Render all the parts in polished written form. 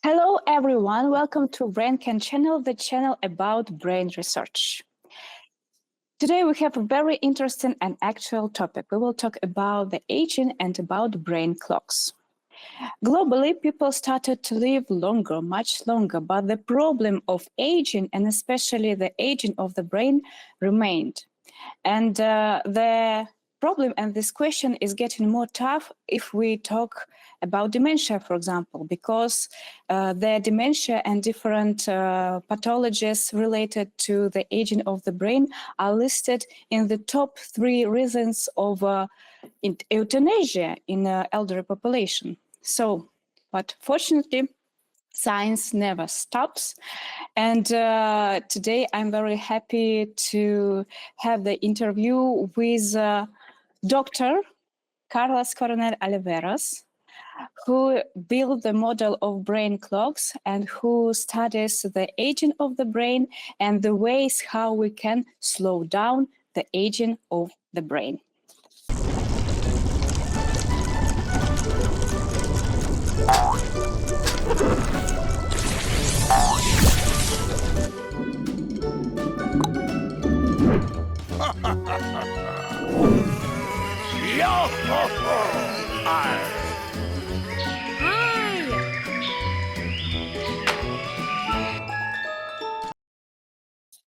Hello everyone, welcome to BrainCan channel, the channel about brain research. Today we have a very interesting and actual topic. We will talk about the aging and about brain clocks. Globally, people started to live longer, much longer, but the problem of aging and especially the aging of the brain remained. And the problem and this question is getting more tough if we talk about dementia, for example, because the dementia and different pathologies related to the aging of the brain are listed in the top 3 reasons of euthanasia in the elderly population. So, but fortunately, science never stops. And today I'm very happy to have the interview with Dr. Carlos Coronel-Oliveros, who built the model of brain clocks and who studies the aging of the brain and the ways how we can slow down the aging of the brain.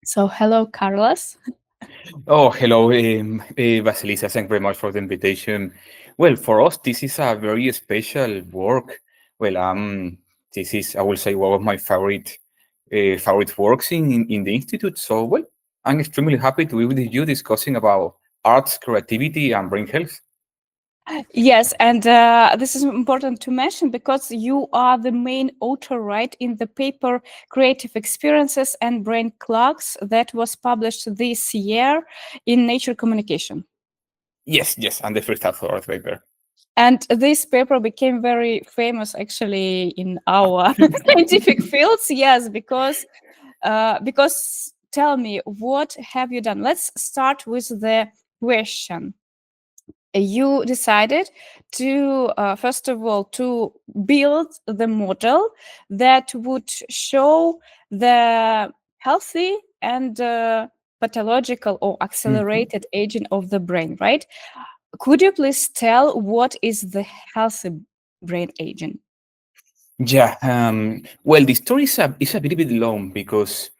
So, hello, Carlos. Oh, hello, Vasilisa. Thank you very much for the invitation. Well, for us, this is a very special work. Well, this is, I will say, one of my favorite works in the institute. So, well, I'm extremely happy to be with you discussing about arts, creativity, and brain health. Yes, and this is important to mention because you are the main author, right, in the paper Creative Experiences and Brain Clocks that was published this year in Nature Communication. Yes, and the first half of our paper. And this paper became very famous actually in our scientific fields, yes, because tell me, what have you done? Let's start with the question. You decided to first of all to build the model that would show the healthy and pathological or Mhm. accelerated aging of the brain, right? Could you please tell what is the healthy brain aging? Yeah, well, the story is a little bit long because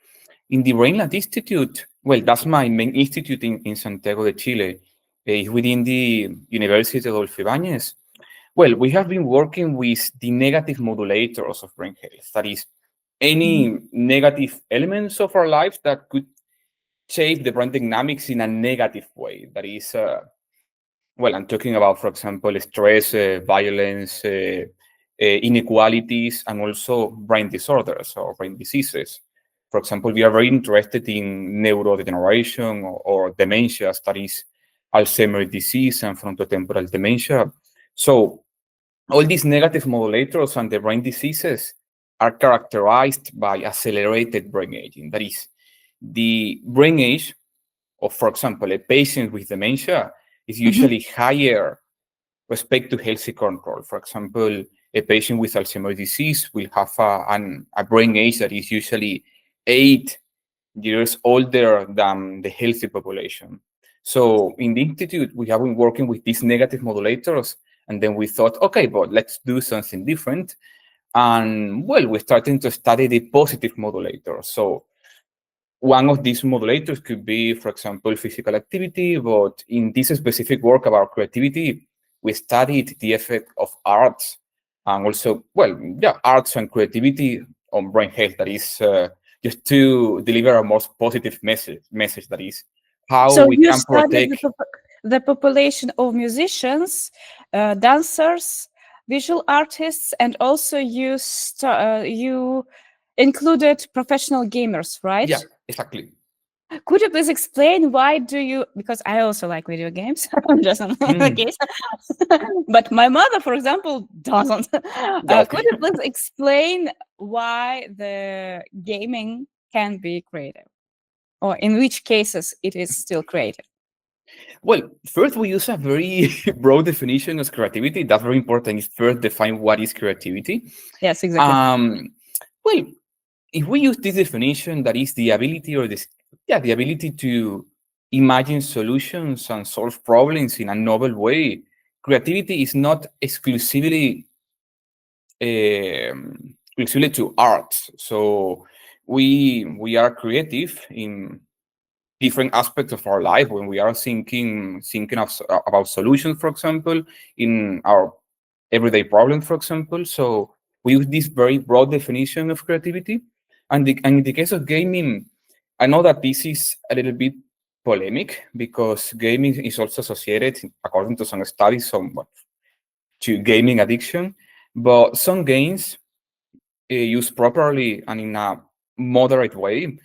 in the BrainLat Institute, well, that's my main institute in Santiago de Chile, within the University of Adolfo Ibáñez. Well, we have been working with the negative modulators of brain health. That is, any negative elements of our lives that could shape the brain dynamics in a negative way. That is, well, I'm talking about, for example, stress, violence, inequalities, and also brain disorders or brain diseases. For example, we are very interested in neurodegeneration or dementia, that is Alzheimer's disease and frontotemporal dementia. So all these negative modulators and the brain diseases are characterized by accelerated brain aging. That is, the brain age of, for example, a patient with dementia is Mhm. usually higher respect to healthy control. For example, a patient with Alzheimer's disease will have a brain age that is usually 8 years older than the healthy population. So in the institute, we have been working with these negative modulators, and then we thought, okay, but let's do something different. And well, we're starting to study the positive modulators. So one of these modulators could be, for example, physical activity, but in this specific work about creativity, we studied the effect of arts and also, well, yeah, arts and creativity on brain health. That is just to deliver a most positive message that is how So we you can studied protect. the population of musicians, dancers, visual artists, and also you included professional gamers, right? Yeah, exactly. Could you please explain why do you? Because I also like video games, just in the Mm, case. But my mother, for example, doesn't. yeah, Could okay. you please explain why the gaming can be creative, or in which cases it is still creative? Well, first we use a very broad definition of creativity. That's very important. Is first define what is creativity. Yes, exactly. Um, well, if we use this definition, that is the ability or this, yeah, the ability to imagine solutions and solve problems in a novel way. Creativity is not exclusively to art. So we are creative in different aspects of our life when we are thinking about solutions, for example, in our everyday problems, for example. So we use this very broad definition of creativity. And in the case of gaming, I know that this is a little bit polemic because gaming is also associated, according to some studies, somewhat to gaming addiction. But some games, used properly and in a moderate way,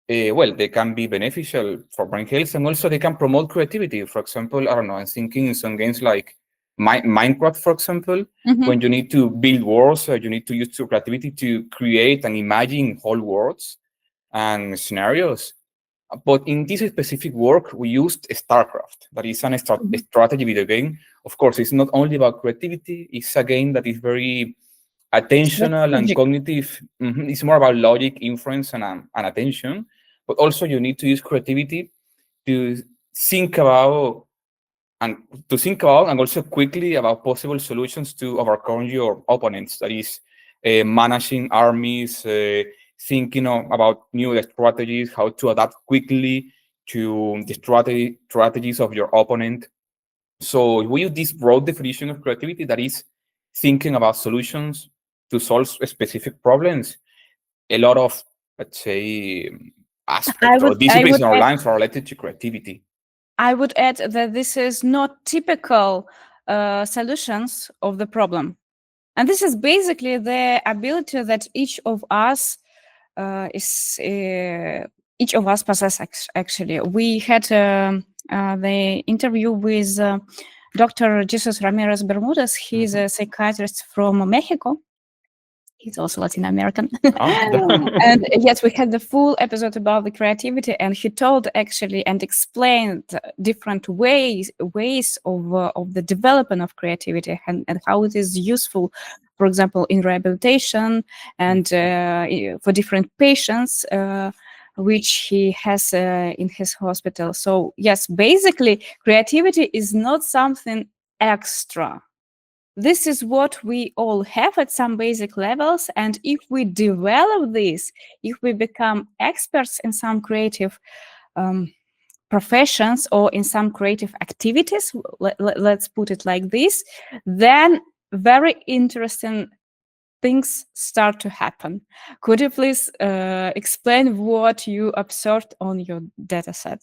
well, they can be beneficial for brain health, and also they can promote creativity. For example, I don't know, I'm thinking in some games like Minecraft, for example, Hmm. when you need to build worlds, or you need to use your creativity to create and imagine whole worlds and scenarios. But in this specific work, we used StarCraft. That is a Hmm. strategy video game. Of course, it's not only about creativity. It's a game that is very attentional and Strategic. cognitive. It's more about logic, inference, and attention. But also, you need to use creativity to think about and and also quickly about possible solutions to overcome your opponents. That is, managing armies, thinking about new strategies, how to adapt quickly to the strategies of your opponent. So we use this broad definition of creativity, that is thinking about solutions to solve specific problems. A lot of, let's say, I aspects or would I disciplines would in our add, lives are related to creativity. I would add that this is not typical solutions of the problem. And this is basically the ability that is each of us possess. Actually, we had the interview with Dr. Jesus Ramirez Bermudez. He's Mhm. a psychiatrist from Mexico. He's also Latin American. Oh, And yes, we had the full episode about the creativity, and he told actually and explained different ways of the development of creativity, and how it is useful, for example, in rehabilitation and for different patients. Which he has in his hospital. So, yes, basically, creativity is not something extra. This is what we all have at some basic levels, and if we develop this, if we become experts in some creative um, professions or in some creative activities, let's put it like this, then very interesting things start to happen. Could you please explain what you observed on your data set?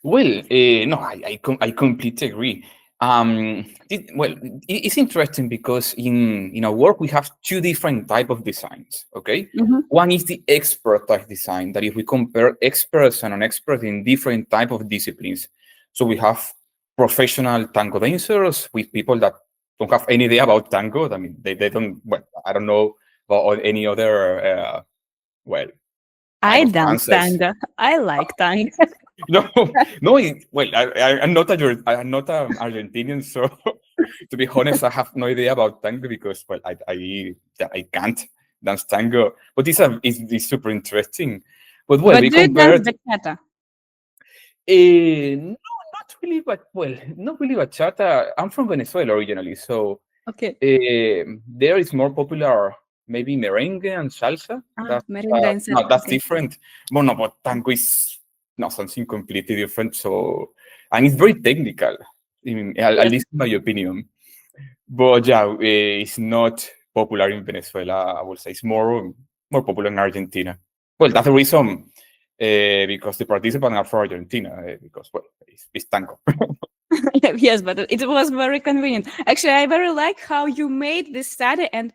well, no, I completely agree. Well, it's interesting because in our work we have two different type of designs. Okay, Mhm. one is the expert type design. That if we compare experts and non-experts in different type of disciplines, so we have professional tango dancers with people that don't have any idea about tango. I mean, they don't. Well, I don't know about any other. Well, type I of dance dancers. tango. I like tango. No, no. Well, I'm not I'm not Argentinian, so to be honest, I have no idea about tango because, well, I can't dance tango. But it's super interesting. But well, But we do you dance compared. bachata? No, not really, but well, not really bachata. I'm from Venezuela originally, so Okay. there is more popular maybe merengue and salsa. Ah, merengue and No, salsa. that's Okay. different. Well, no, but tango is no something completely different. So, and it's very technical, at Yes. least in my opinion. But yeah, it's not popular in Venezuela. I would say it's more popular in Argentina. Well, that's the reason. Because the participants are from Argentina, because well, it's tango. Yes, but it was very convenient. Actually, I very like how you made this study, and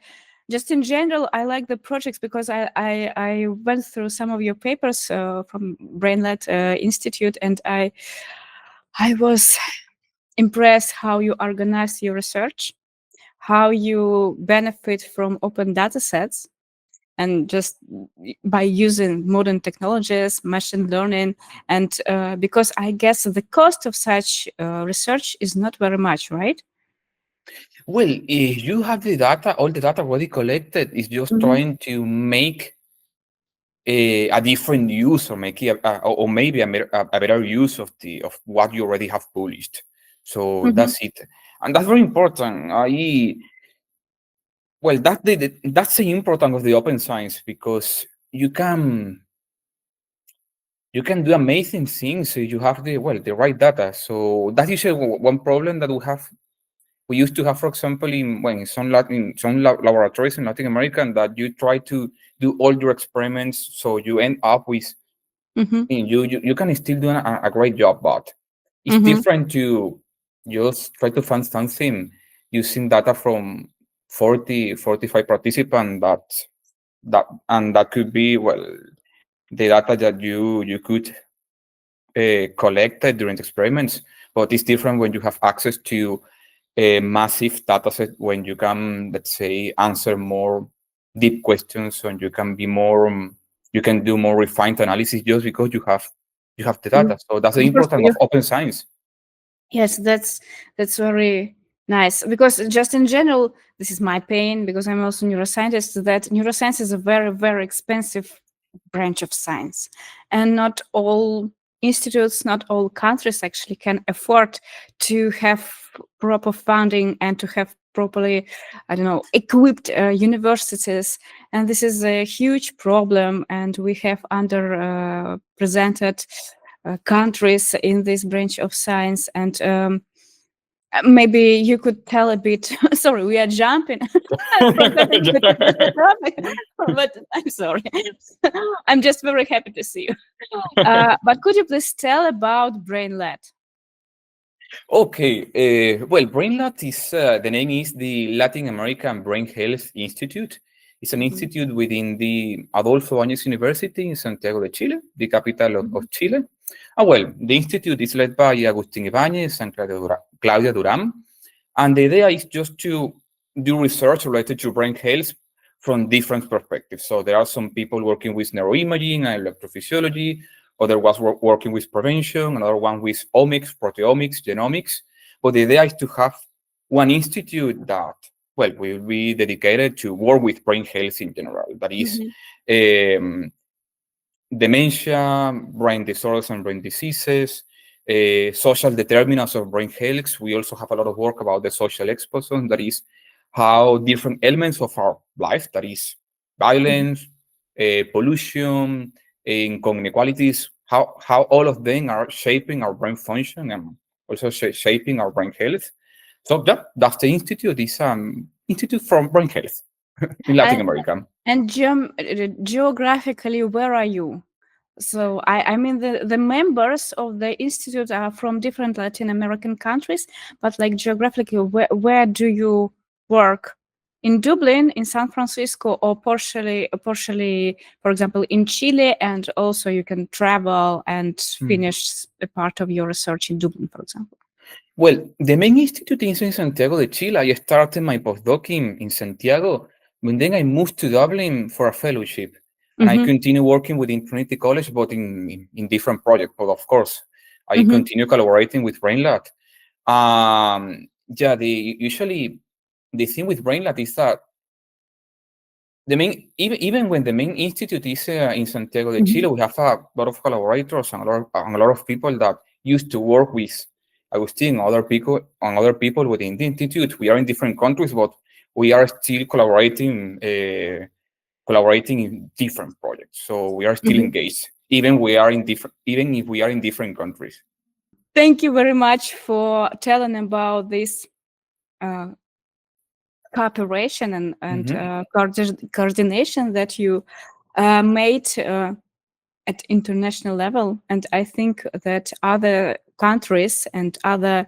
just in general, I like the projects because I went through some of your papers from BrainLat Institute, and I was impressed how you organize your research, how you benefit from open data sets, and just by using modern technologies, machine learning, and because I guess the cost of such research is not very much, right? Well, if you have the data, all the data already collected, is just Mm-hmm. trying to make a different use, or make it or maybe a better use of the of what you already have published. So Mm-hmm. that's it, and that's very important. I Well, that's the importance of the open science, because you can do amazing things if you have the right data. So that is one problem that we used to have, for example, in some laboratories in Latin America, and that you try to do all your experiments, so you end up with, Mm-hmm. you can still do a great job, but it's Mm-hmm. different to just try to find something using data from 45 participants, that could be, the data that you could collected during the experiments. But it's different when you have access to a massive data set, when you can, let's say, answer more deep questions, and you can do more refined analysis, just because you have the data. So that's the Of course, importance of open science. yes, that's very nice, because just in general, this is my pain, because I'm also neuroscientist, that neuroscience is a very, very expensive branch of science, and not all institutes, not all countries actually can afford to have proper funding and to have properly, I don't know, equipped universities, and this is a huge problem, and we have under presented countries in this branch of science. And maybe you could tell a bit. Sorry, we are jumping from topic to topic, but I'm sorry. I'm just very happy to see you. But could you please tell about BrainLat? Okay, well, BrainLat is, the name is the Latin American Brain Health Institute. It's an Mhm, institute within the Adolfo Báñez University in Santiago de Chile, the capital of mhm, Chile. The institute is led by Agustín Ibáñez and Claudia Duran, and the idea is just to do research related to brain health from different perspectives. So there are some people working with neuroimaging and electrophysiology, other was working with prevention, another one with omics, proteomics, genomics. But the idea is to have one institute that, will be dedicated to work with brain health in general. That is, mhm, um, dementia, brain disorders and brain diseases, social determinants of brain health. We also have a lot of work about the social exposure, that is how different elements of our life, that is mhm, violence, pollution, inequalities, how all of them are shaping our brain function, and also shaping our brain health. So that's the institute. Is Institute for Brain Health in Latin And America. geographically, where are you? So I mean the members of the institute are from different Latin American countries, but like geographically, where do you work? In Dublin, in San Francisco, or partially, for example, in Chile, and also you can travel and finish a part of your research in Dublin, for example. Well, the main institute is in Santiago de Chile. I started my postdoc in Santiago, and then I moved to Dublin for a fellowship. And I Mm-hmm, continue working within Trinity College, but in different projects. But of course, I mm-hmm, continue collaborating with BrainLat. Yeah, usually the thing with BrainLat is that the main even when the main institute is in Santiago de mm-hmm, Chile, we have a lot of collaborators and a lot of people that used to work with Agustin and other people within the institute. We are in different countries, but we are still collaborating in different projects. So we are still mm-hmm. engaged, even if we are in different countries. Thank you very much for telling about this uh, cooperation and Mhm. coordination that you made at international level. And I think that other countries and other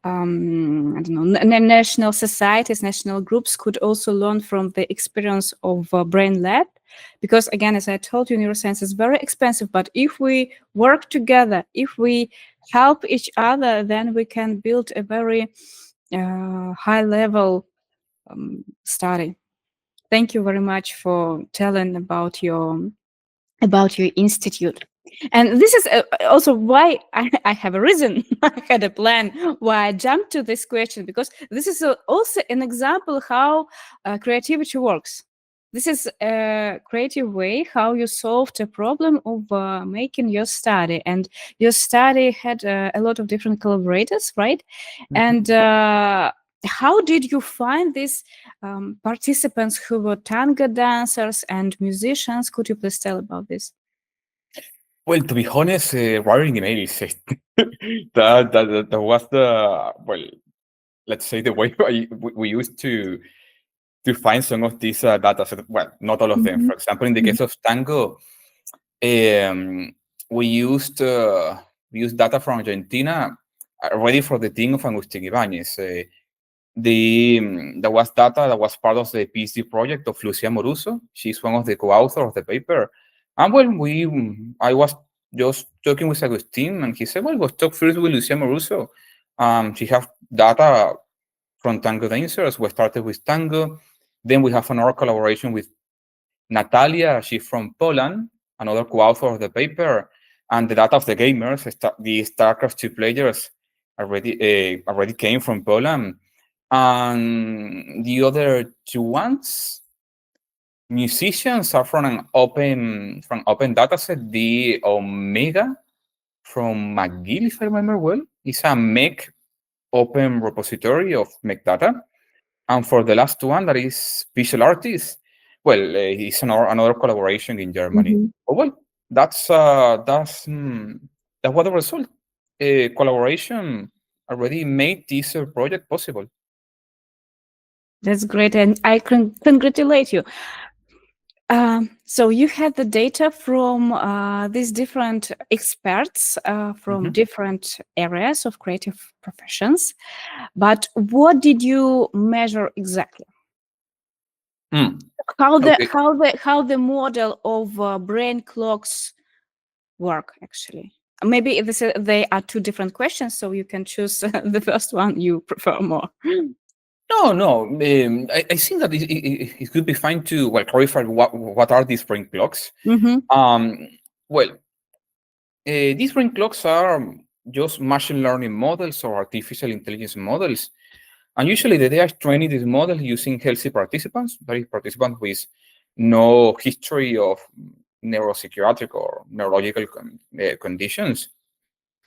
I don't know, national societies, national groups could also learn from the experience of BrainLat. Because again, as I told you, neuroscience is very expensive, but if we work together, if we help each other, then we can build a very high level study. Thank you very much for telling about your institute. And this is also why I have a reason. I had a plan why I jumped to this question, because this is also an example how creativity works. This is a creative way how you solved a problem of making your study. And your study had a lot of different collaborators, right? Mhm. And how did you find these participants who were tango dancers and musicians? Could you please tell about this? Well, to be honest, writing emails, that was the, well, let's say the way we used to find some of these data sets. Well, not all of them. Mhm, For example, in the mhm, case of Tango, um, we used data from Argentina already for the team of Agustin Ibanez. There was data that was part of the PhD project of Lucia Moruso. She's one of the co-authors of the paper. And well, I was just talking with Agustin, and he said, "Well, let's talk first with Lucia Moruso. She has data from Tango dancers. We started with Tango. Then we have another collaboration with Natalia. She's from Poland, another co-author of the paper. And the data of the gamers, the StarCraft 2 players already came from Poland. And the other two ones, musicians, are from open dataset. The Omega from McGill, if I remember well, is a MEC open repository of MEC data. And for the last one, that is visual artists, well, it's another collaboration in Germany. mhm. Oh well, that's what the result. Collaboration already made this project possible. That's great, and I can congratulate you. So you had the data from these different experts from Mhm. different areas of creative professions, but what did you measure exactly? Mm, okay. How the model of brain clocks work actually? Maybe they are two different questions, so you can choose the first one you prefer more. No, no. I think that it could be fine to, well, clarify what are these brain clocks. Mm-hmm. Um, well, these brain clocks are just machine learning models or artificial intelligence models. And usually they are training these models using healthy participants, that is, participants with no history of neuropsychiatric or neurological conditions.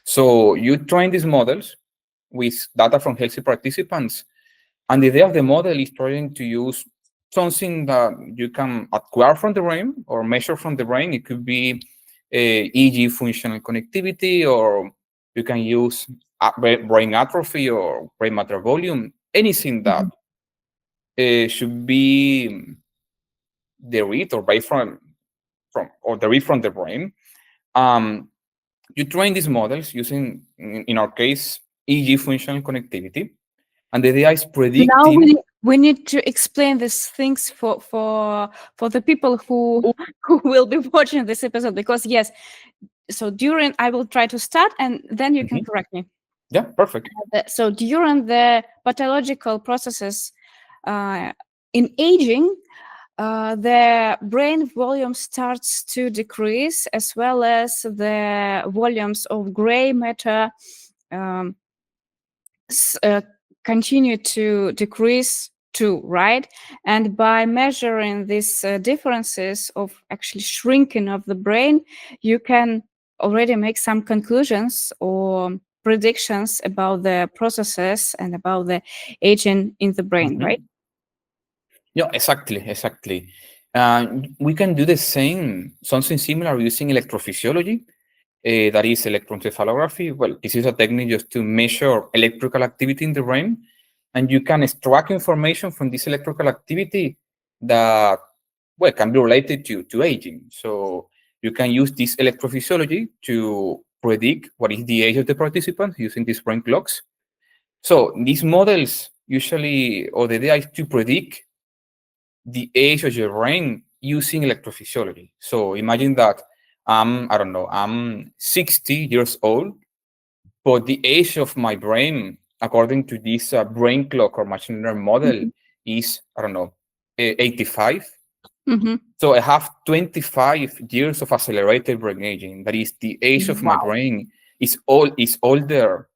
So you train these models with data from healthy participants. And the idea of the model is trying to use something that you can acquire from the brain or measure from the brain. It could be e.g. functional connectivity, or you can use brain atrophy or brain matter volume, anything that should be derived or derived or derived from the brain. Um, you train these models using, in our case, e.g. functional connectivity, and the idea is Now predicting. we need to explain these things for the people who who will be watching this episode, because yes, so during I will try to start and then you can Mhm. correct me. Yeah, perfect. So during the pathological processes uh, in aging, the brain volume starts to decrease, as well as the volumes of gray matter um, s- uh, continue to decrease too, right? And by measuring these differences of actually shrinking of the brain, you can already make some conclusions or predictions about the processes and about the aging in the brain, right? Mhm. Yeah, exactly. We can do the same, something similar using electrophysiology. That is electroencephalography. Well, this is a technique just to measure electrical activity in the brain, and you can extract information from this electrical activity that, well, can be related to aging. So you can use this electrophysiology to predict what is the age of the participants using these brain clocks. So these models usually, or the idea is to predict the age of your brain using electrophysiology. So imagine that I don't know, I'm 60 years old, but the age of my brain, according to this brain clock or machine learning model, Mhm. is, I don't know, 85. Hmm. So I have 25 years of accelerated brain aging. That is, the age of my Wow. brain is older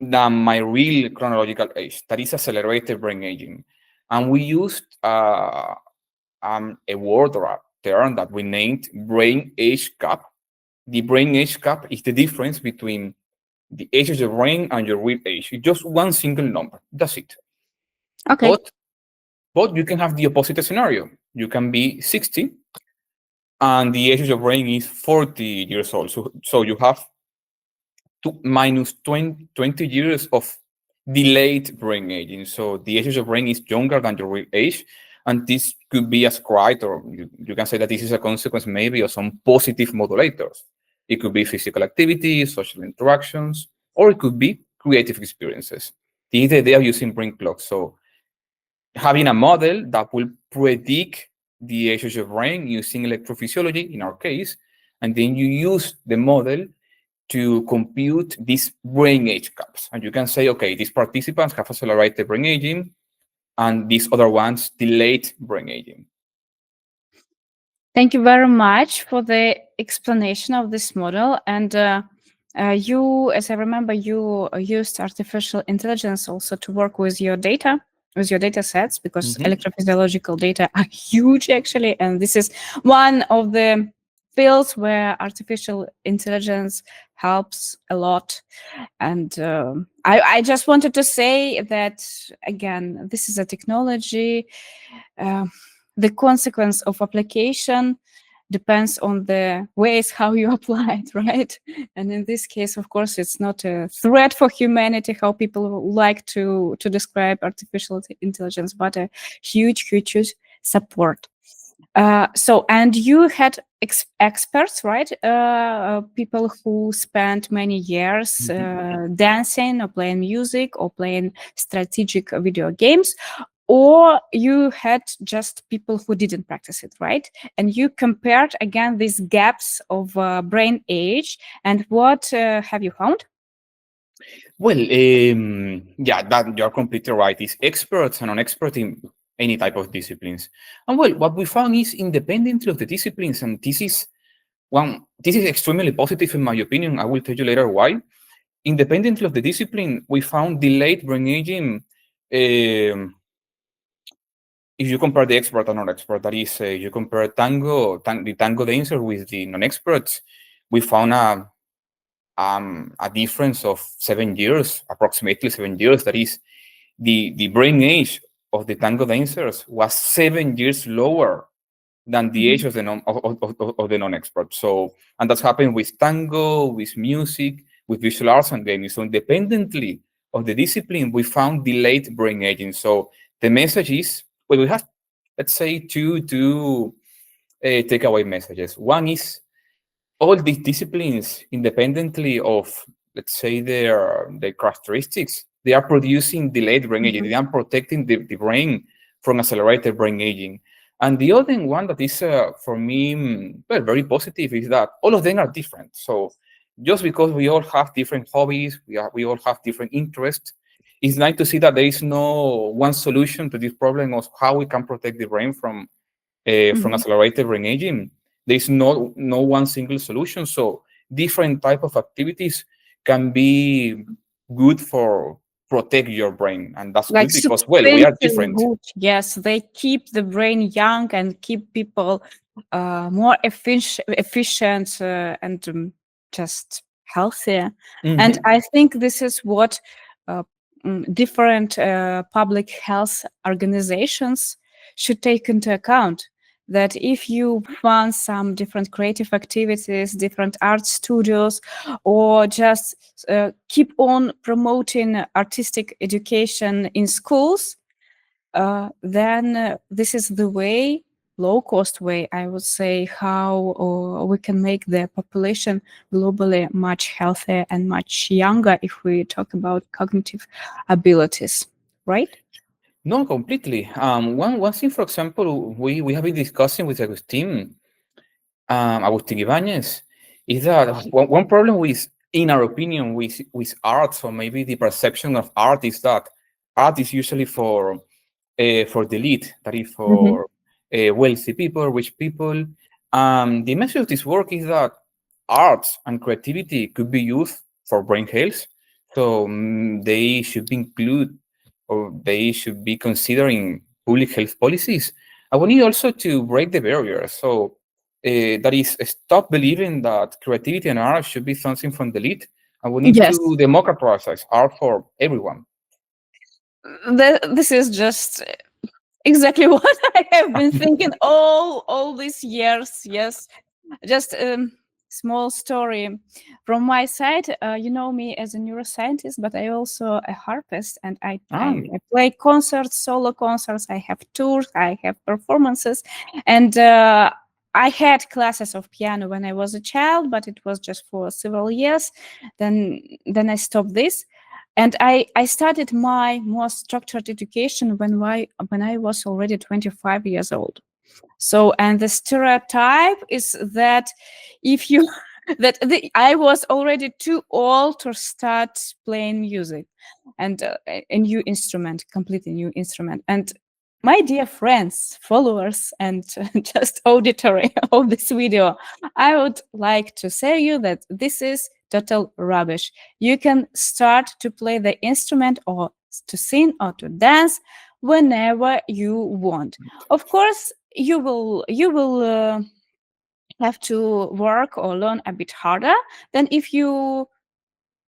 than my real chronological age. That is accelerated brain aging. And we used a word or a term that we named brain age gap. The brain age gap is the difference between the age of your brain and your real age. It's just one single number. That's it. Okay. But but you can have the opposite scenario. You can be 60 and the age of your brain is 40 years old. So you have minus 20 years of delayed brain aging. So the age of your brain is younger than your real age. And this could be ascribed, or you can say that this is a consequence maybe of some positive modulators. It could be physical activity, social interactions, or it could be creative experiences. This is the idea of using brain clocks. So having a model that will predict the age of your brain using electrophysiology, in our case, and then you use the model to compute these brain age gaps. And you can say, okay, these participants have accelerated brain aging, and these other ones delayed brain aging. Thank you very much for the explanation of this model. And you, as I remember, you used artificial intelligence also to work with your data, with your data sets, because electrophysiological data are huge actually. And this is one of the fields where artificial intelligence helps a lot. And I just wanted to say that, again, this is a technology. Uh, the consequence of application depends on the ways how you apply it, right? And in this case, of course, it's not a threat for humanity, how people like to describe artificial intelligence, but a huge support. So, and you had experts, right? People who spent many years dancing or playing music or playing strategic video games, or you had just people who didn't practice it, right? And you compared again these gaps of brain age, and what have you found? Well, yeah, that you're completely right. It's experts and non-experts in any type of disciplines. And well, what we found is independently of the disciplines, and this is extremely positive in my opinion. I will tell you later why. Independently of the discipline, we found delayed brain aging. If you compare the expert and non-expert, that is, you compare the tango dancer with the non-experts, we found a difference of 7 years, approximately 7 years. That is, the brain age of the tango dancers was 7 years lower than the age Mhm. of the non-expert. So, and that's happened with tango, with music, with visual arts and gaming. So, independently of the discipline, we found delayed brain aging. So, the message is, well, we have, let's say, two takeaway messages. One is all these disciplines, independently of, let's say, their characteristics, they are producing delayed brain aging. Mhm. They are protecting the brain from accelerated brain aging. And the other one that is, for me, well, very positive is that all of them are different. So just because we all have different hobbies, we all have different interests, it's nice to see that there is no one solution to this problem of how we can protect the brain from Mhm. accelerated brain aging. There's no one single solution. So different type of activities can be good for protect your brain, and that's Like good because well, we are substantially different. good. Yes, they keep the brain young and keep people more efficient and just healthier. And Hmm. I think this is what uh, different public health organizations should take into account. That if you fund some different creative activities, different art studios, or just keep on promoting artistic education in schools, then this is the way, low cost way, I would say, how we can make the population globally much healthier and much younger if we talk about cognitive abilities, right? No, completely. One thing, for example, we have been discussing with Agustin Ibanez, is that one problem with, in our opinion, with art, or maybe the perception of art, is that art is usually for for the elite, that is Mhm. for wealthy people, rich people. The message of this work is that arts and creativity could be used for brain health. So they should be included, or they should be considering public health policies. And we need also to break the barriers. So that is, stop believing that creativity and art should be something from the elite, and we need Yes. to democratize art for everyone. This is just exactly what I have been thinking all these years. Yes, just small story from my side. You know me as a neuroscientist, but I also a harpist, and Ah, I play concerts, solo concerts. I have tours, I have performances, and I had classes of piano when I was a child, but it was just for several years. Then I stopped this, and I started my more structured education when I was already 25 years old. So, and the stereotype is that if you I was already too old to start playing music, and a new instrument, completely new instrument. And my dear friends, followers, and just auditory of this video, I would like to say you that this is total rubbish. You can start to play the instrument or to sing or to dance whenever you want. Of course, you will have to work or learn a bit harder than if you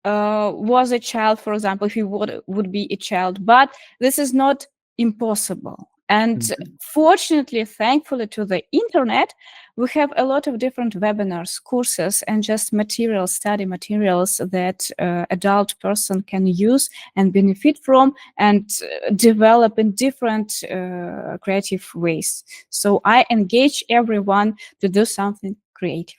was a child, for example, if you would be a child. But this is not impossible. And mhm. fortunately, thankfully to the internet, we have a lot of different webinars, courses, and just materials, study materials that adult person can use and benefit from and develop in different creative ways. So I engage everyone to do something creative.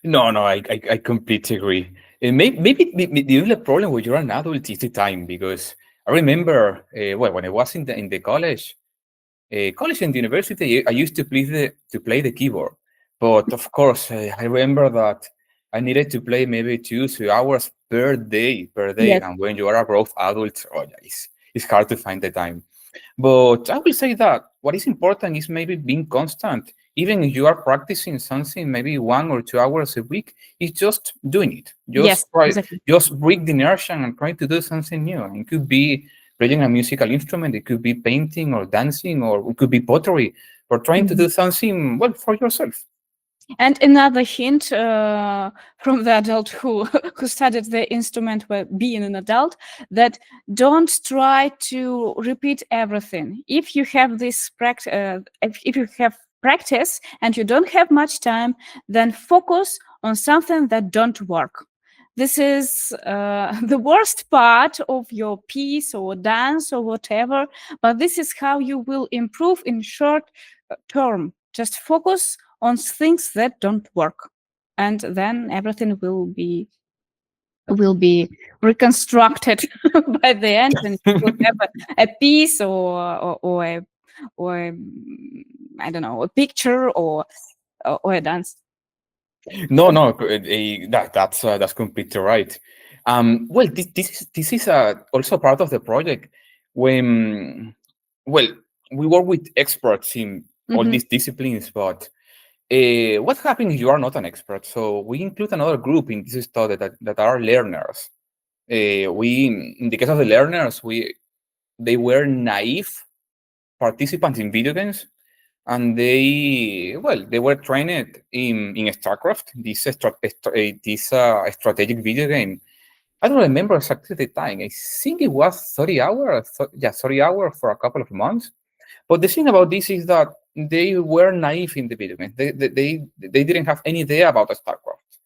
No, no, I completely agree. And maybe the only problem when you're an adult is the time, because I remember, well, when I was in the college and university, I used to play the keyboard. But of course, I remember that I needed to play maybe 2 3 hours per day. Yes. And when you are a growth adult, oh yeah, it's hard to find the time. But I will say that what is important is maybe being constant. Even if you are practicing something, maybe 1 or 2 hours a week, it's just doing it. Yes, Just try, exactly. just break the inertia and try to do something new. And it could be playing a musical instrument, it could be painting or dancing, or it could be pottery, or trying to Mhm. do something well for yourself. And another hint from the adult who who studied the instrument while being an adult, that don't try to repeat everything. If you have if you have practice and you don't have much time, then focus on something that don't work. This is the worst part of your piece or dance or whatever, but this is how you will improve in short term. Just focus on things that don't work, and then everything will be reconstructed by the end, and you will have a piece or I don't know, a picture or a dance. No, no, that's completely right. Well, this is also part of the project when, well, we work with experts in all Mhm. these disciplines, but what happens if you are not an expert? So we include another group in this study that are learners. In the case of the learners, they were naive participants in video games, and they were trained in StarCraft, this strategic video game. I don't remember exactly the time. I think it was 30 hours. Yeah, 30 hours for a couple of months. But the thing about this is that they were naive in the video game. They didn't have any idea about StarCraft,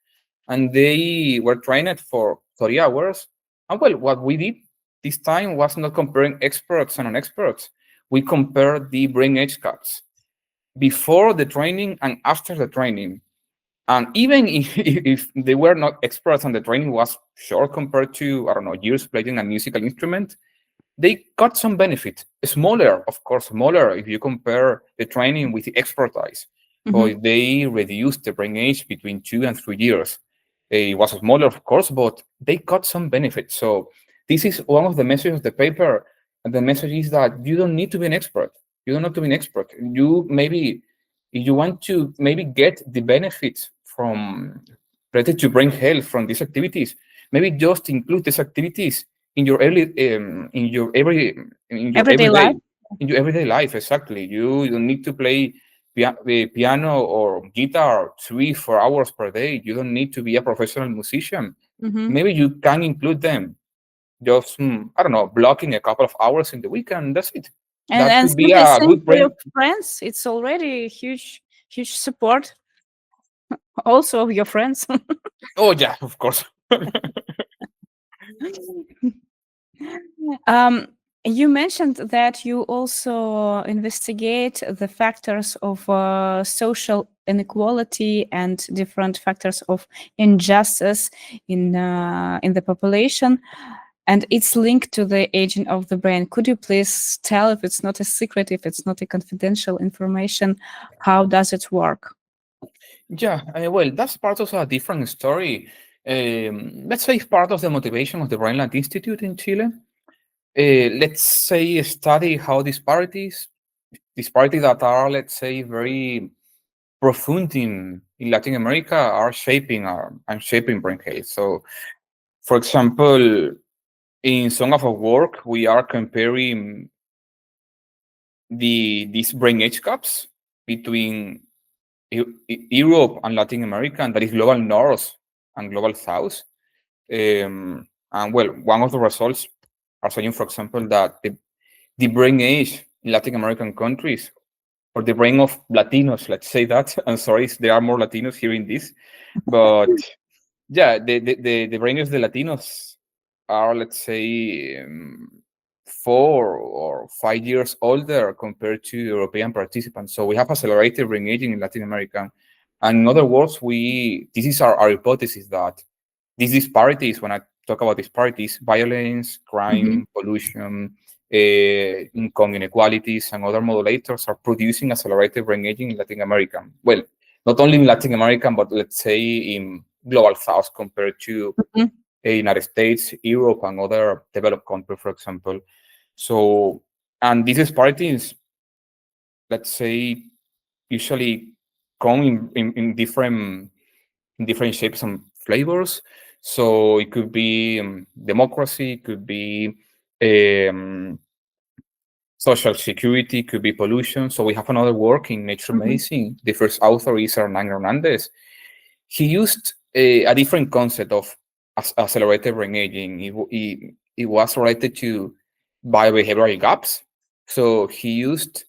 and they were trained for 30 hours. And well, what we did this time was not comparing experts and non-experts. We compared the brain age cuts before the training and after the training. And even if they were not experts and the training was short compared to, I don't know, years playing a musical instrument, they got some benefit. Smaller, of course, smaller if you compare the training with the expertise. Mhm. But they reduced the brain age between 2 and 3 years. It was smaller, of course, but they got some benefit. So this is one of the messages of the paper. the message is that you don't need to be an expert. You don't have to be an expert. You maybe, if you want to maybe get the benefits from related to brain health from these activities, maybe just include these activities in your Everyday life. in your everyday life. Exactly. You don't need to play the piano or guitar 3 4 hours per day. You don't need to be a professional musician. Mm-hmm. Maybe you can include them, just I don't know, blocking a couple of hours in the weekend. That's it. That And could be simply a saying good for your brain. friends, it's already a huge support also of your friends. Oh yeah, of course. Um, you mentioned that you also investigate the factors of social inequality and different factors of injustice in the population, and it's linked to the aging of the brain. Could you please tell, if it's not a secret, if it's not a confidential information, how does it work? Yeah, well, that's part of a different story. Let's say part of the motivation of the BrainLat Institute in Chile. Let's say study how disparities that are, let's say, very profound in Latin America are shaping brain health. So, for example, in some of our work, we are comparing these brain age gaps between Europe and Latin America, and that is global North and global South. And well, one of the results are showing, for example, that the brain age in Latin American countries, or the brain of Latinos, let's say that. I'm sorry if there are more Latinos hearing this, but yeah, the brain of the Latinos are, let's say, 4 or 5 years older compared to European participants. So we have accelerated brain aging in Latin America. And in other words, this is our hypothesis that these disparities, when I talk about disparities, violence, Mhm. crime, pollution, income inequalities, and other modulators are producing accelerated brain aging in Latin America. Well, not only in Latin America, but let's say in global South compared to Mhm. United States, Europe, and other developed countries, for example. So, and these disparities, let's say, usually come in different shapes and flavors. So it could be democracy, it could be um, social security, could be pollution. So we have another work in Nature Mhm. Medicine. The first author is Hernan Hernandez. He used a different concept of accelerated brain aging. It was related to biobehavioral gaps. So he used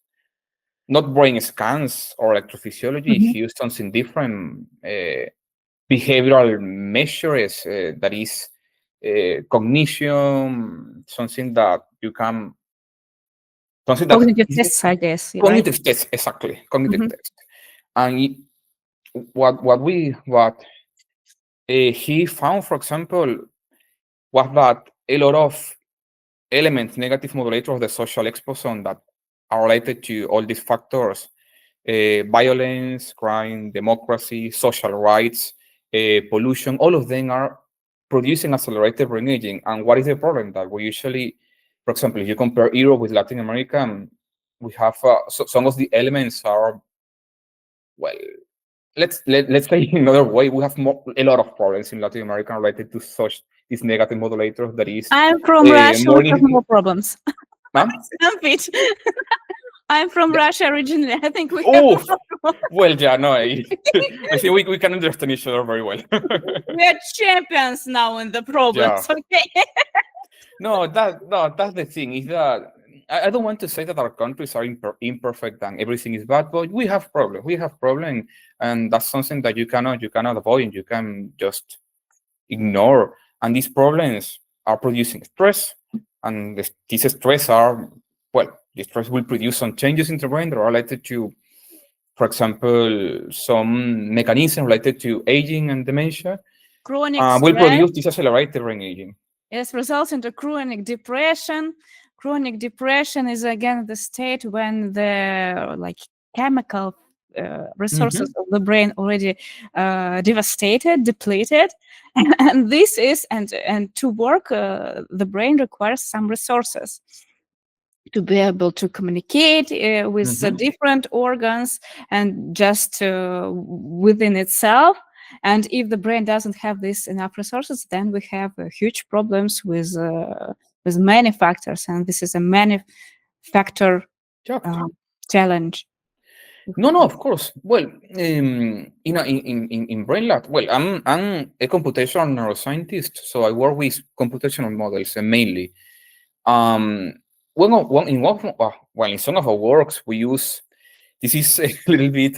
not brain scans or electrophysiology. Mhm. He used something different, behavioral measures, that is cognition, something that Cognitive is tests, I guess, right? cognitive test, exactly, cognitive Mhm. test. And what he found, for example, was that a lot of elements, negative modulators of the social exposome that are related to all these factors, violence, crime, democracy, social rights, pollution, all of them are producing accelerated brain aging. And what is the problem? That we usually, for example, if you compare Europe with Latin America, we have some of the elements are, well, let's say in another way, we have a lot of problems in Latin America related to such these negative modulators that is I'm from Russia. We more have more problems. huh? Stop it. I'm from Yeah. Russia originally. I think we have Oh, more problems. well, yeah, no, I think we can understand each other very well. We are champions now in the Yeah. problems. Okay. No, that's the thing. Is that I don't want to say that our countries are imperfect and everything is bad, but we have problems. We have problems, and that's something that you cannot avoid. You can just ignore. And these problems are producing stress, and these stress are, well, the stress will produce some changes in the brain that are related to, for example, some mechanism related to aging and dementia, Chronic will stress. produce this accelerated brain aging. It results into chronic depression. Chronic depression is again the state when the like chemical resources Mhm. of the brain already devastated, depleted, and this is and to work the brain requires some resources. to be able to communicate with Mhm. different organs and just within itself. And if the brain doesn't have this enough resources, then we have huge problems with many factors, and this is a many factor Yeah. uh, challenge. No, no, of course. Well, in BrainLat, well, I'm a computational neuroscientist, so I work with computational models mainly. Um, well, in some of our works, we use this is a little bit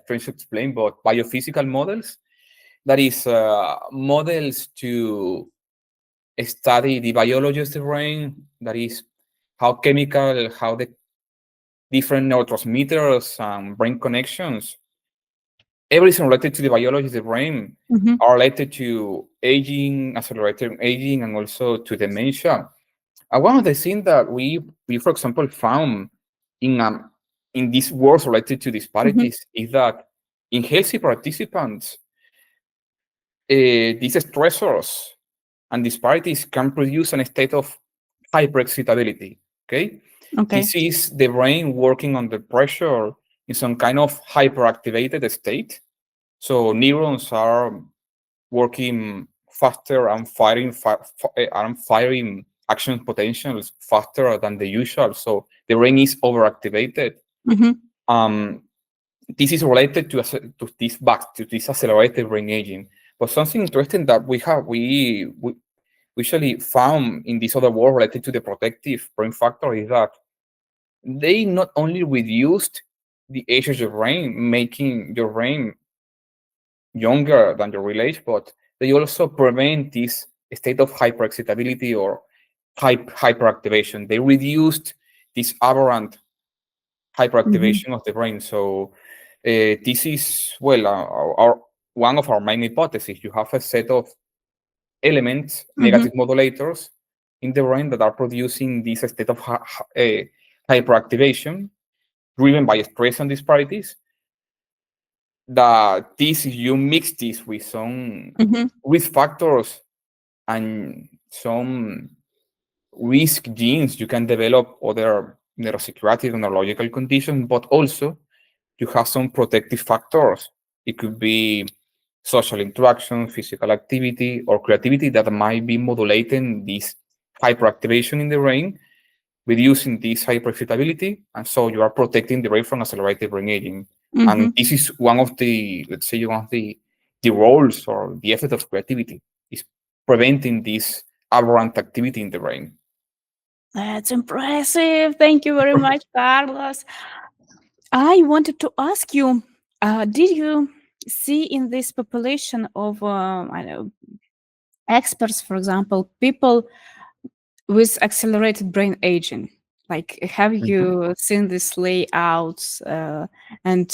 strange to explain, but biophysical models. That is models to study the biology of the brain. That is how the different neurotransmitters and brain connections, everything related to the biology of the brain, Mhm, are related to aging, accelerated aging, and also to dementia. And one of the things that we for example found in in these works related to mhm, disparities is that in healthy participants, these stressors and disparities can produce a state of hyperexcitability. Okay, okay. this is the brain working under pressure in some kind of hyperactivated state. So neurons are working faster and firing action potentials faster than the usual. So the brain is overactivated. Mhm, Um, this is related to this accelerated brain aging. But something interesting that we usually found in this other work related to the protective brain factor is that they not only reduced the age of your brain, making your brain younger than your real age, but they also prevent this state of hyperexcitability or hyperactivation. They reduced this aberrant mhm, hyperactivation of the brain. So this is well one of our main hypotheses. You have a set of elements, mhm, negative modulators in the brain that are producing this state of hyperactivation driven by stress and disparities. That this you mix this with some mhm, risk factors and some risk genes, you can develop other neuropsychiatric and neurological conditions, but also you have some protective factors. It could be social interaction, physical activity, or creativity that might be modulating this hyperactivation in the brain, reducing this hyperexcitability, and so you are protecting the brain from accelerated brain aging. And mhm. this is one of the, let's say, one of the roles or the effect of creativity is preventing this aberrant activity in the brain. That's impressive. Thank you very much, Carlos. I wanted to ask you, did you see in this population of I don't know, experts, for example, people with accelerated brain aging? Like, have Mhm. you seen this layouts? And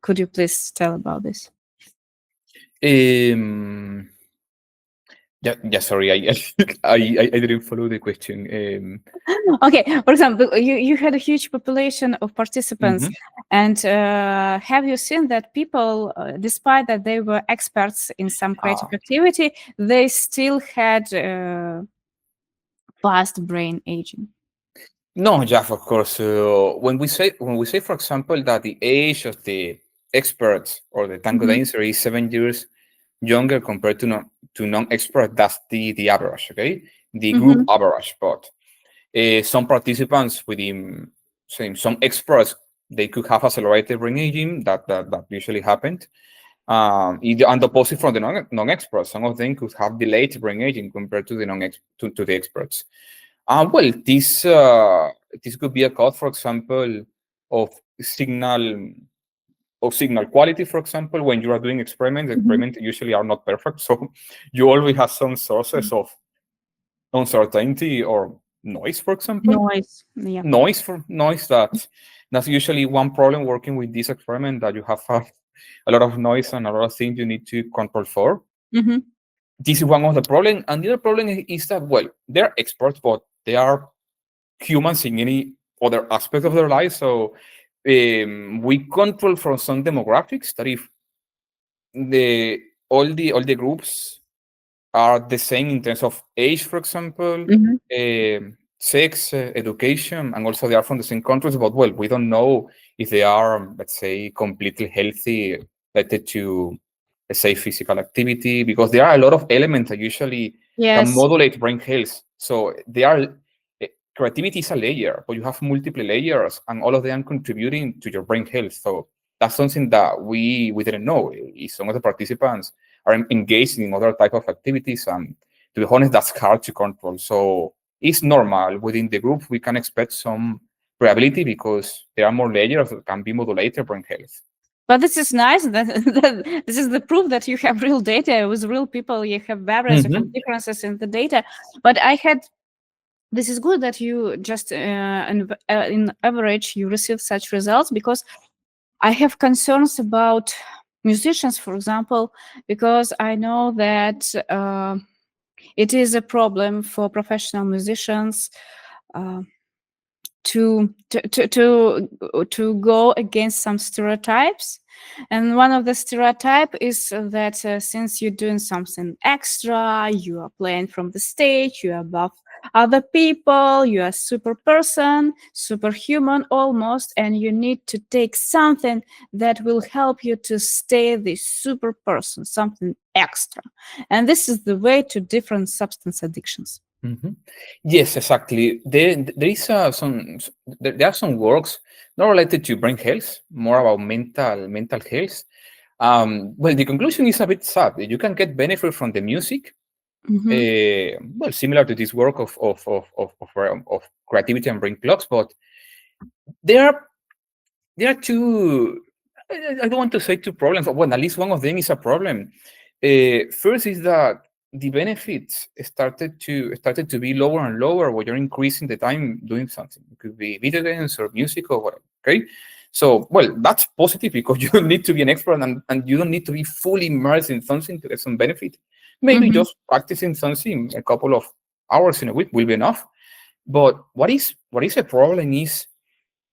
could you please tell about this? Um, yeah, sorry, I didn't follow the question. Okay, for example, you had a huge population of participants, Mhm. and have you seen that people, despite that they were experts in some creative Ah, activity, they still had fast brain aging? no, Jeff, of course. When we say, for example, that the age of the experts or the tango Mhm, dancer is 7 years younger compared to non-expert, that's the average, okay? The group mhm, average. But some participants within some experts, they could have accelerated brain aging. That usually happened. And the opposite from the non-experts. Some of them could have delayed brain aging compared to the to the experts. Well, this could be a cause, for example, of signal signal quality. For example, when you are doing mhm. experiments usually are not perfect, so you always have some sources of uncertainty or noise. For example, Noise. Yeah. noise that's usually one problem working with this experiment, that you have a lot of noise and a lot of things you need to control for. Mhm, This is one of the problem, and the other problem is that, well, they're experts, but they are humans in any other aspect of their life. So we control from some demographics that if the all the groups are the same in terms of age, for example, mhm, sex education, and also they are from the same countries, but well, we don't know if they are, let's say, completely healthy related to, let's say, physical activity, because there are a lot of elements that usually can Yes. modulate brain health. So they are, creativity is a layer, but you have multiple layers, and all of them contributing to your brain health. So that's something that we didn't know. If some of the participants are engaged in other type of activities, and to be honest, that's hard to control. So it's normal within the group. We can expect some variability because there are more layers that can be modulated brain health. But this is nice. That this is the proof that you have real data with real people. You have barriers, you have Hmm. differences in the data. But I had this is good that you just in average you receive such results, because I have concerns about musicians, for example, because I know that it is a problem for professional musicians uh, to go against some stereotypes. And one of the stereotype is that since you're doing something extra, you are playing from the stage, you are above other people, you are super person, superhuman almost, and you need to take something that will help you to stay this super person, something extra. And this is the way to different substance addictions. Hmm. Yes, exactly. There is there are some works not related to brain health, more about mental health. Well, the conclusion is a bit sad. You can get benefit from the music, Hmm. well, similar to this work of creativity and brain clocks, but there are there are two. I don't want to say two problems, but well, at least one of them is a problem. First is that the benefits started to be lower and lower when you're increasing the time doing something. It could be video games or music or whatever. Okay, so well, that's positive because you don't need to be an expert, and you don't need to be fully immersed in something to get some benefit. Maybe Hmm. just practicing something a couple of hours in a week will be enough. But what is a problem is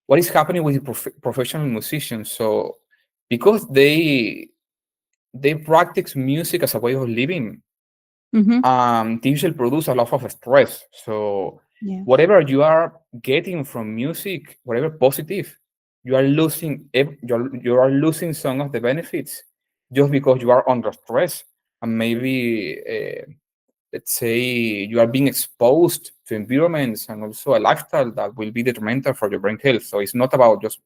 what is happening with the professional musicians. So because they practice music as a way of living, Hmm. they usually produce a lot of stress. So Yeah. whatever you are getting from music, whatever positive, you are losing some of the benefits just because you are under stress, and maybe let's say you are being exposed to environments and also a lifestyle that will be detrimental for your brain health. So it's not about just,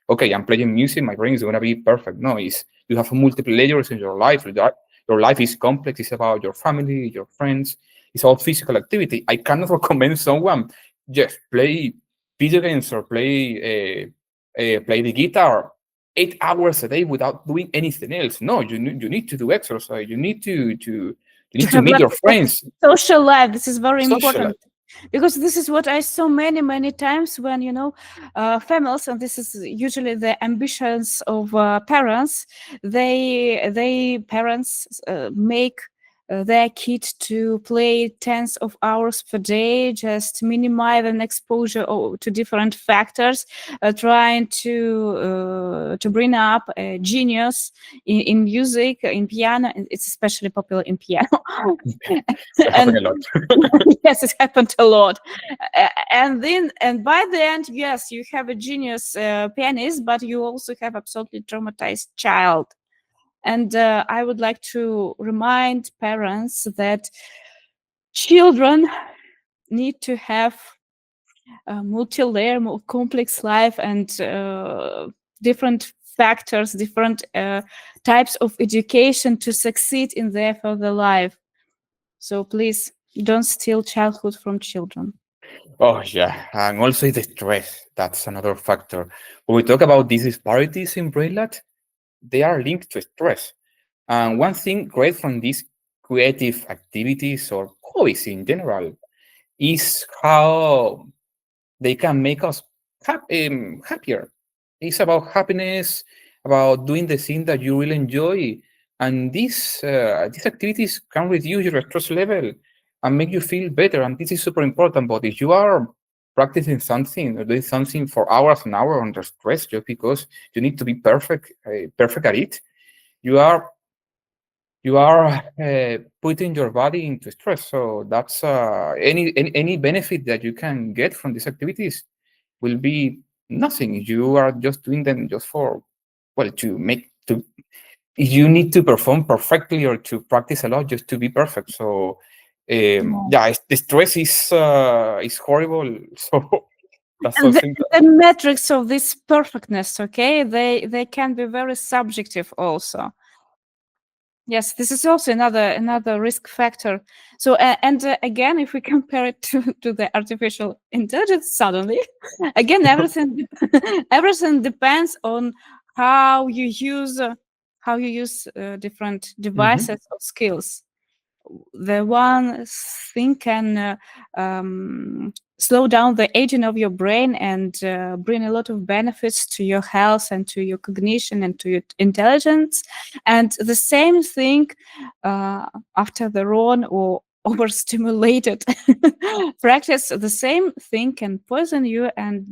okay, I'm playing music, my brain is going to be perfect. No, it's you have multiple layers in your life. Your life is complex. It's about your family, your friends. It's all physical activity. I cannot recommend someone just play video games or play the guitar 8 hours a day without doing anything else. No, you need to do exercise. You To need to have meet like your a friends, social life, this is very important, socialize. because this is what I saw many times when families, and this is usually the ambitions of parents. They parents make their kid to play tens of hours per day, just minimize an exposure to different factors, trying to bring up a genius in music, in piano, and it's especially popular in piano. That happen And a lot. yes, it happened a lot. And by the end, yes, you have a genius pianist, but you also have absolutely traumatized child. And I would like to remind parents that children need to have a multi-layer, more complex life, and different factors, different types of education to succeed in their further life. So please don't steal childhood from children. Oh yeah, and also the stress. That's another factor. When we talk about these disparities in BrainLat, they are linked to stress. And one thing great from these creative activities or hobbies in general is how they can make us happier. It's about happiness, about doing the thing that you really enjoy, and these activities can reduce your stress level and make you feel better. And this is super important. But if you are practicing something or doing something for hours and hours under stress just because you need to be perfect at it, you are you are putting your body into stress. So that's any benefit that you can get from these activities will be nothing. You are just doing them just for, well, to make to you need to perform perfectly or to practice a lot just to be perfect. So Yeah. yeah, the stress is horrible. So that's And something that, the metrics of this perfectness, okay, they can be very subjective also. Yes, this is also another risk factor. So, and again, if we compare it to the artificial intelligence, suddenly, again, everything everything depends on how you use different Mhm. devices or skills. The one thing can slow down the aging of your brain and bring a lot of benefits to your health and to your cognition and to your intelligence. And the same thing uh, after the wrong or overstimulated practice, the same thing can poison you and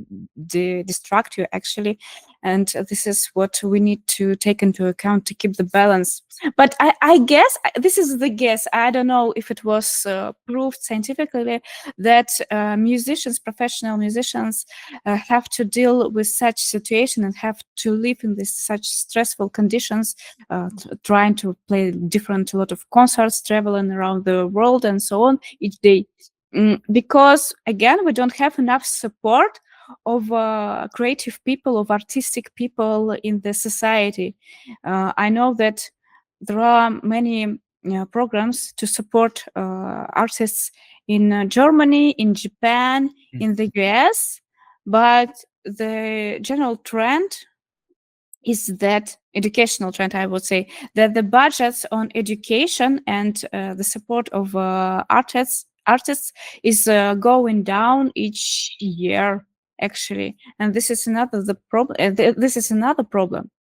distract you actually. And this is what we need to take into account to keep the balance. But I guess this is the guess. I don't know if it was proved scientifically that musicians, professional musicians, have to deal with such situation and have to live in this such stressful conditions, trying to play different a lot of concerts, traveling around the world, and so on each day. Because again, we don't have enough support of creative people, of artistic people in the society. I know that there are many programs to support artists in Germany, in Japan, in the US, but the general trend is that educational trend, I would say, that the budgets on education and the support of artists is going down each year actually, and this is another the problem. This is another problem,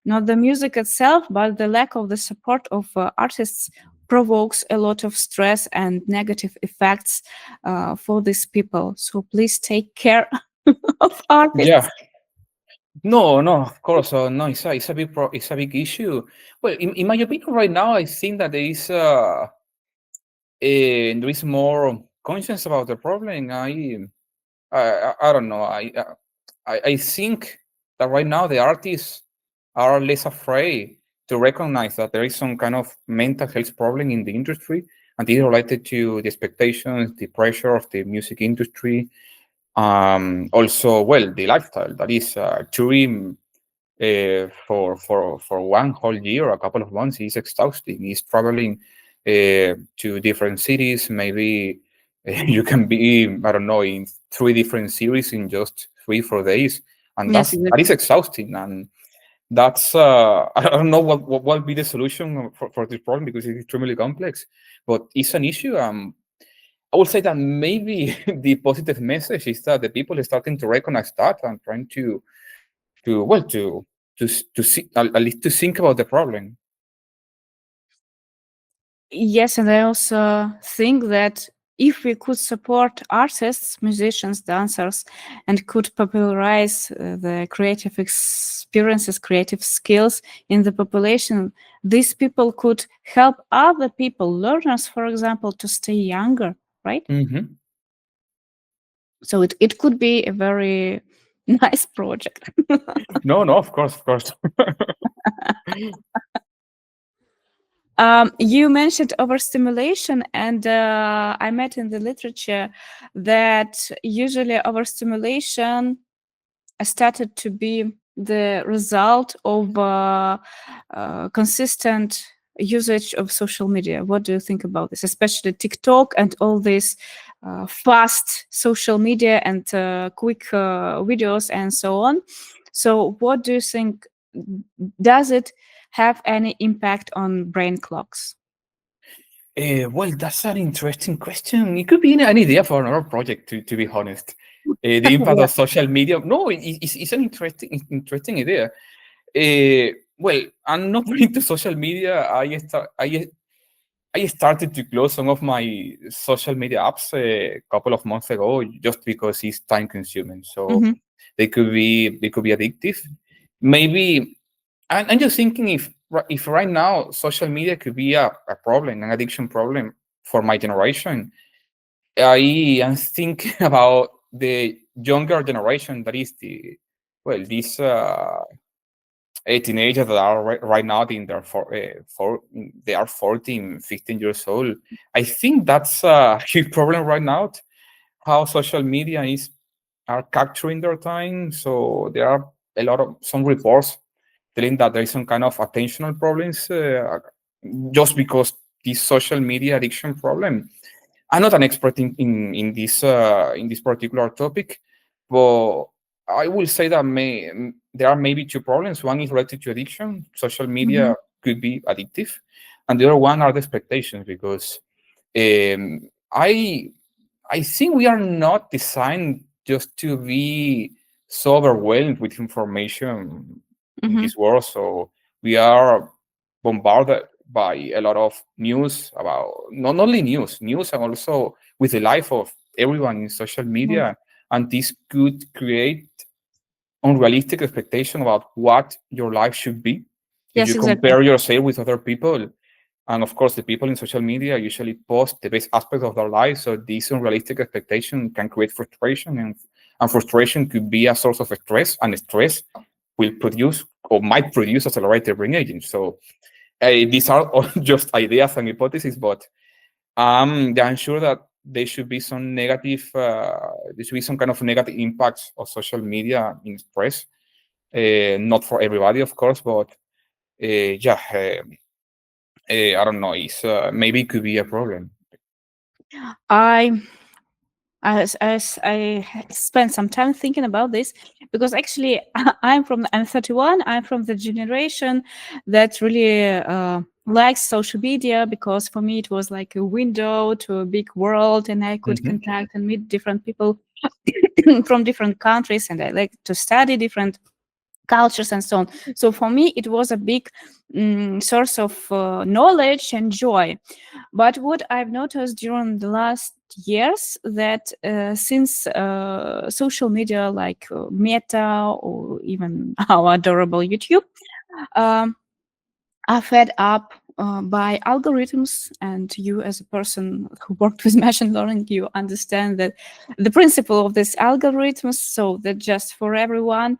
not the music itself, but the lack of the support of artists provokes a lot of stress and negative effects for these people. So please take care of yeah. artists. No, no, of course. No, it's a big issue. Well, in my opinion, right now, I think that there is more conscience about the problem. I don't know. I think that right now the artists are less afraid to recognize that there is some kind of mental health problem in the industry, and it is related to the expectations, the pressure of the music industry. Also, well, the lifestyle that is touring for one whole year, a couple of months, is exhausting. He's traveling to different cities. Maybe you can be, I don't know, in three different series in just 3 4 days, and Yes, that is exactly. exhausting. And that's I don't know what will be the solution for this problem because it's extremely complex, but it's an issue. I would say that maybe the positive message is that the people are starting to recognize that and trying to well to see at least to think about the problem. Yes, and I also think that if we could support artists, musicians, dancers, and could popularize the creative experiences, creative skills in the population, these people could help other people, learners, for example, to stay younger, right? Hmm. So it could be a very nice project. No, no, of course. You mentioned overstimulation, and I met in the literature that usually overstimulation started to be the result of consistent usage of social media. What do you think about this, especially TikTok and all these fast social media and quick videos and so on? So, what do you think? Does it have any impact on brain clocks? Well, that's an interesting question. It could be an idea for another project, to be honest. The impact Yeah. of social media. No, it's an interesting idea. Well, I'm not into social media. I started to close some of my social media apps a couple of months ago just because it's time consuming. So Mhm. they could be addictive. Maybe I'm just thinking if if right now social media could be a problem, an addiction problem for my generation, I am thinking about the younger generation that is these teenagers that are right now in their they are 14, 15 years old. I think that's a huge problem right now, how social media are capturing their time. So there are some reports telling that there is some kind of attentional problems just because this social media addiction problem. I'm not an expert in this particular topic, but I will say that there are maybe two problems. One is related to addiction. Social Mm-hmm. media could be addictive, and the other one are the expectations because I think we are not designed just to be so overwhelmed with information in Mm-hmm. this world. So we are bombarded by a lot of news about not only news and also with the life of everyone in social Mm-hmm. media. And this could create unrealistic expectation about what your life should be. If Yes, you exactly. compare yourself with other people, and of course, the people in social media usually post the best aspects of their lives. So this unrealistic expectation can create frustration, and frustration could be a source of stress, and stress will produce or might produce accelerated brain aging. So these are all just ideas and hypotheses, but I'm sure that there should be some kind of negative impacts of social media in stress. Not for everybody, of course, but yeah, I don't know. Maybe it could be a problem. I I spent some time thinking about this because actually I'm 31. I'm from the generation that really likes social media because for me it was like a window to a big world and I could Hmm. contact and meet different people from different countries and I like to study different cultures and so on. So for me it was a big source of knowledge and joy. But what I've noticed during the last years that since social media like Meta or even our adorable YouTube um, are fed up by algorithms, and you as a person who worked with machine learning, you understand that the principle of these algorithms, so that just for everyone,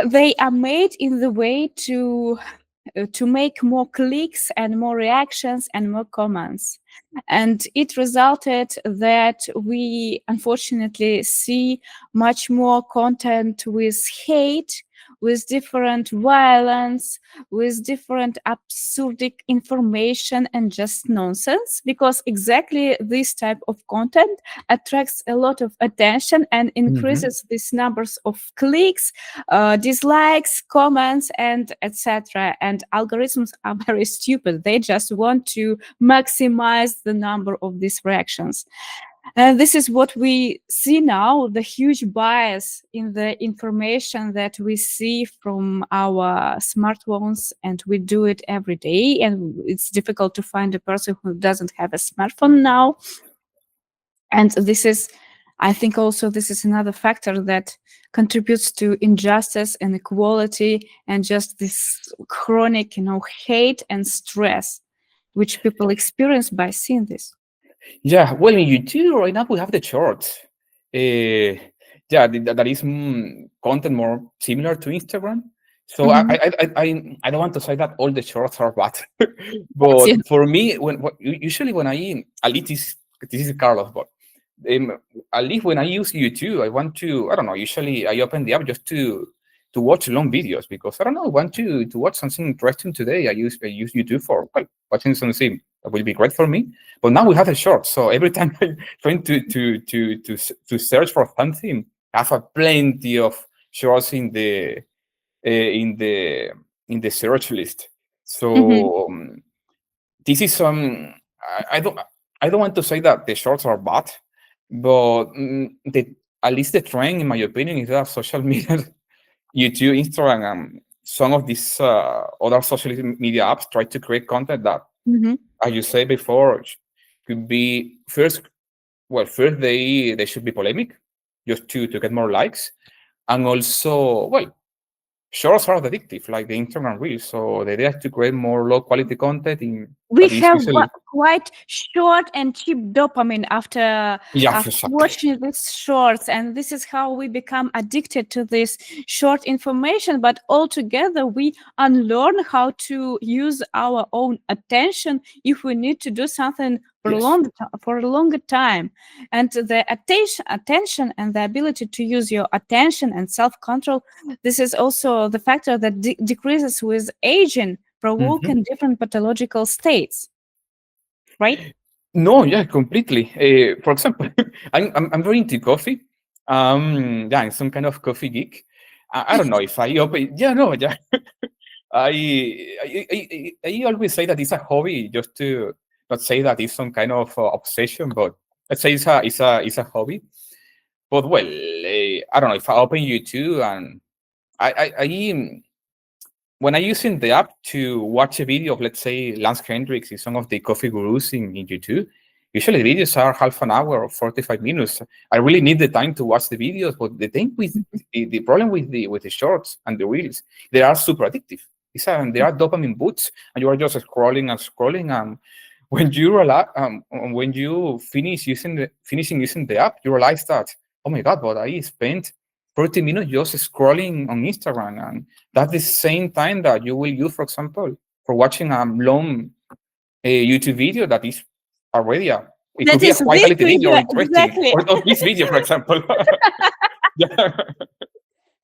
they are made in the way to make more clicks and more reactions and more comments. And it resulted that we unfortunately see much more content with hate, with different violence, with different absurdic information and just nonsense, because exactly this type of content attracts a lot of attention and Hmm. increases these numbers of clicks, dislikes, comments, and etc. And algorithms are very stupid. They just want to maximize the number of these reactions. And this is what we see now, the huge bias in the information that we see from our smartphones, and we do it every day. And it's difficult to find a person who doesn't have a smartphone now. And this is, I think also this is another factor that contributes to injustice, and inequality, and just this chronic, hate and stress which people experience by seeing this. Yeah, well, in YouTube right now we have the shorts. Yeah, that is content more similar to Instagram. So Mhm. I don't want to say that all the shorts are bad, Yes, but yes. for me, usually when at least this is Carlos, but um, at least when I use YouTube, I don't know. Usually I open the app just to watch long videos because I don't know. I want to watch something interesting today. I use YouTube for watching something that will be great for me. But now we have a short, so every time I'm trying to search for something, I have a plenty of shorts in the in the search list. Mhm. So this is some. I don't want to say that the shorts are bad, but at least the trend, in my opinion, is that social media, YouTube, Instagram, and some of these other social media apps try to create content that, Mhm. as you said before, could be first. Well, first they should be polemic, just to get more likes, and also well. shorts are addictive, like the Instagram Reels. So the idea is to create more low quality content in We that is have usually quite short and cheap dopamine yeah, after exactly. watching these shorts, and this is how we become addicted to this short information. But altogether, we unlearn how to use our own attention if we need to do something for Yes. for a longer time. And the attention and the ability to use your attention and self-control, this is also the factor that decreases with aging, Mhm. provoking different pathological states, right? No, yeah, completely. For example, I'm very into coffee. Yeah, I'm some kind of coffee geek. I don't know if I open. Yeah, no, yeah. I always say that it's a hobby, just to not say that it's some kind of obsession, but let's say it's a hobby. But well, I don't know if I open YouTube and I when I using the app to watch a video of, let's say, Lance Hendricks and some of the coffee gurus in YouTube, usually the videos are half an hour or 45 minutes. I really need the time to watch the videos, but the thing with the problem with the shorts and the reels, they are super addictive. They are dopamine boosts, and you are just scrolling and scrolling. And when you when you finishing using the app, you realize that, oh my god, but I spent 30 minutes just scrolling on Instagram, and that's the same time that you will use, for example, for watching a long YouTube video that is already it could That be a is high this quality video or video, interesting, exactly. or this video, for example. Yeah.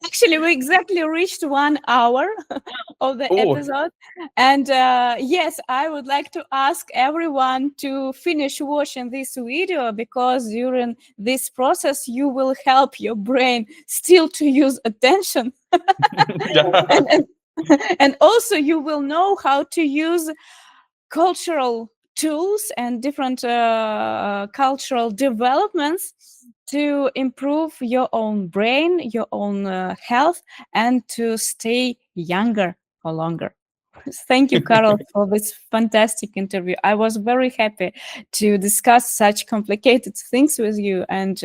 Actually, we exactly reached 1 hour of the Oh, episode. And yes, I would like to ask everyone to finish watching this video, because during this process, you will help your brain still to use attention. yeah. and, and also, you will know how to use cultural tools and different cultural developments to improve your own brain, your own health, and to stay younger for longer. Thank you, Carol, for this fantastic interview. I was very happy to discuss such complicated things with you, and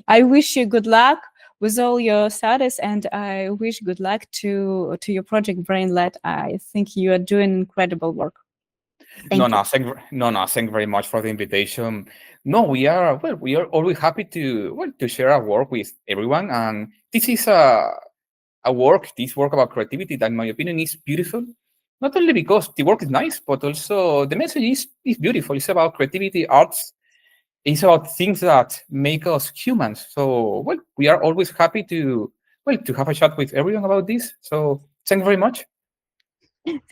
I wish you good luck with all your studies, and I wish good luck to your project BrainLat. I think you are doing incredible work. No, Thank you. no, thank you very much for the invitation. No, we are always happy to share our work with everyone, and this is this work about creativity that, in my opinion, is beautiful. Not only because the work is nice, but also the message is beautiful. It's about creativity, arts. It's about things that make us humans. So, well, we are always happy to have a chat with everyone about this. So, thank you very much.